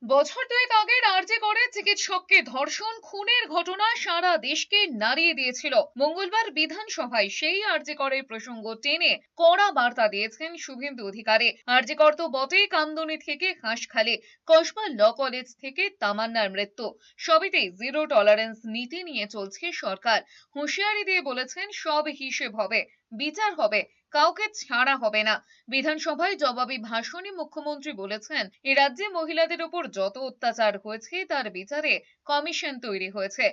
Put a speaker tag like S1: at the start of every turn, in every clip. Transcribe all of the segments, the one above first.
S1: বছর দুয়েক আগের আরজে করে চিকিৎসককে ধর্ষণ খুনের ঘটনা সারা দেশকে নাড়িয়ে দিয়েছিল। মঙ্গলবার বিধানসভায় সেই আরজে করের প্রসঙ্গ টেনে কড়া বার্তা দিয়েছেন শুভেন্দু অধিকারী। আরজে কর তো বটেই, কামদুনি থেকে হাঁসখালি, কসবা ল কলেজ থেকে তামান্নার মৃত্যু, সবেতেই জিরো টলারেন্স নীতি নিয়ে চলছে সরকার। হুঁশিয়ারি দিয়ে বলেছেন, সব হিসেব হবে, বিচার হবে, কাউকে ছাড়া হবে না। বিধানসভায় জবাবি ভাষণে মুখ্যমন্ত্রী বলেছেন, এ রাজ্যে মহিলাদের উপর যত অত্যাচার হয়েছে তার বিচারে কমিশন তৈরি হয়েছে।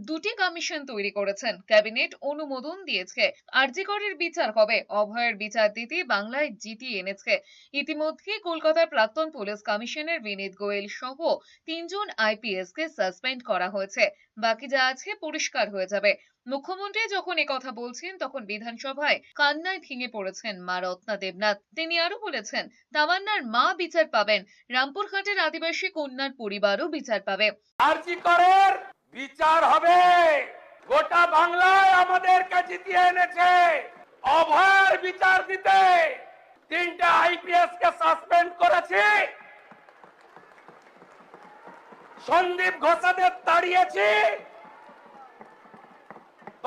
S1: দুটি কমিশন তৈরি করেছেন, ক্যাবিনেট অনুমোদন দিয়েছে। আরজি করের বিচার হবে, অভয়ের বিচার দিতে বাংলায় জিতিয়ে এনেছে। ইতিমধ্যে কলকাতার প্রাক্তন পুলিশ কমিশনার বিনীত গোয়েল সহ 3 জন আইপিএস কে সাসপেন্ড করা হয়েছে। বাকি যা আছে পরিষ্কার হয়ে যাবে। মুখ্যমন্ত্রী যখন একথা বলছেন, তখন বিধানসভায় কান্নায় ভেঙে পড়েছেন মা রত্না দেবনাথ। তিনি আরো বলেছেন, তামান্নার মা বিচার পাবেন, রামপুরহাটের আদিবাসী কন্যার পরিবারও বিচার পাবে।
S2: আরজি করের বিচার হবে। গোটা বাংলায় আমাদেরকে জিতিয়ে এনেছে। অভয়ের বিচার দিতে 3টে আইপিএস কে সাসপেন্ড করেছি, সন্দীপ ঘোষাদের তাড়িয়েছি,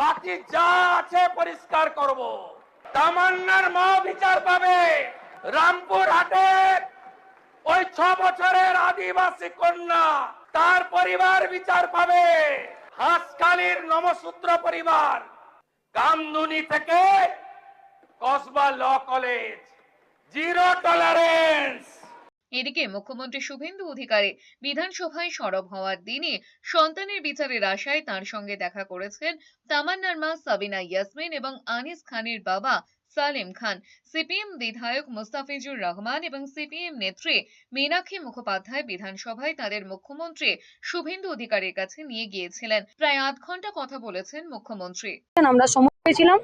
S2: বাকি যা আছে পরিষ্কার করব। তামান্নার মা বিচার পাবে। রামপুর হাটের ওই 6 বছরের আদিবাসী কন্যা, তার পরিবার বিচার পাবে। হাঁসখালির নমসূত্র পরিবার, কামদুনি থেকে Kasba law college, zero tolerance.
S1: এদিকে মুখ্যমন্ত্রী শুভেন্দু অধিকারী বিধানসভায় সরব হওয়ার দিনে সন্তানের বিচারের আশায় তার সঙ্গে দেখা করেছেন তামান্নার মা সাবিনা ইয়াসমিন এবং আনিস খানের বাবা সালেম খান। সিপিএম বিধায়ক মুস্তাফিজুর রহমান এবং সিপিএম নেত্রী মীনাক্ষী মুখোপাধ্যায় বিধানসভায় তাদের মুখ্যমন্ত্রী শুভেন্দু অধিকারীর কাছে নিয়ে গিয়েছিলেন। প্রায় আধ ঘন্টা কথা বলেছেন মুখ্যমন্ত্রী।
S3: আমরা সময় পেয়েছিলাম,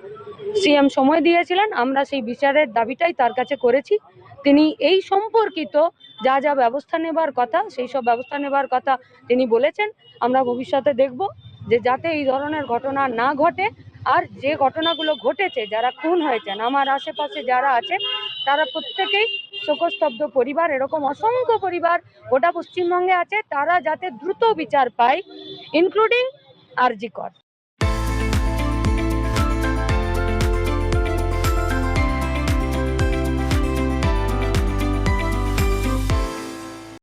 S3: সিএম সময় দিয়েছিলেন, আমরা সেই বিচারের দাবিটাই তার কাছে করেছি। তিনি এই সম্পর্কিত যা যা ব্যবস্থা নেবার কথা, সেই সব ব্যবস্থা নেবার কথা তিনি বলেছেন। আমরা ভবিষ্যতে দেখব যে যাতে এই ধরনের ঘটনা না ঘটে। আর যে ঘটনাগুলো ঘটেছে, যারা খুন হয়েছেন, আমার আশেপাশে যারা আছে তারা প্রত্যেকেই শোকস্তব্ধ পরিবার, এরকম অসংখ্য পরিবার গোটা পশ্চিমবঙ্গে আছে, তারা যাতে দ্রুত বিচার পায়, ইনক্লুডিং আরজি কর।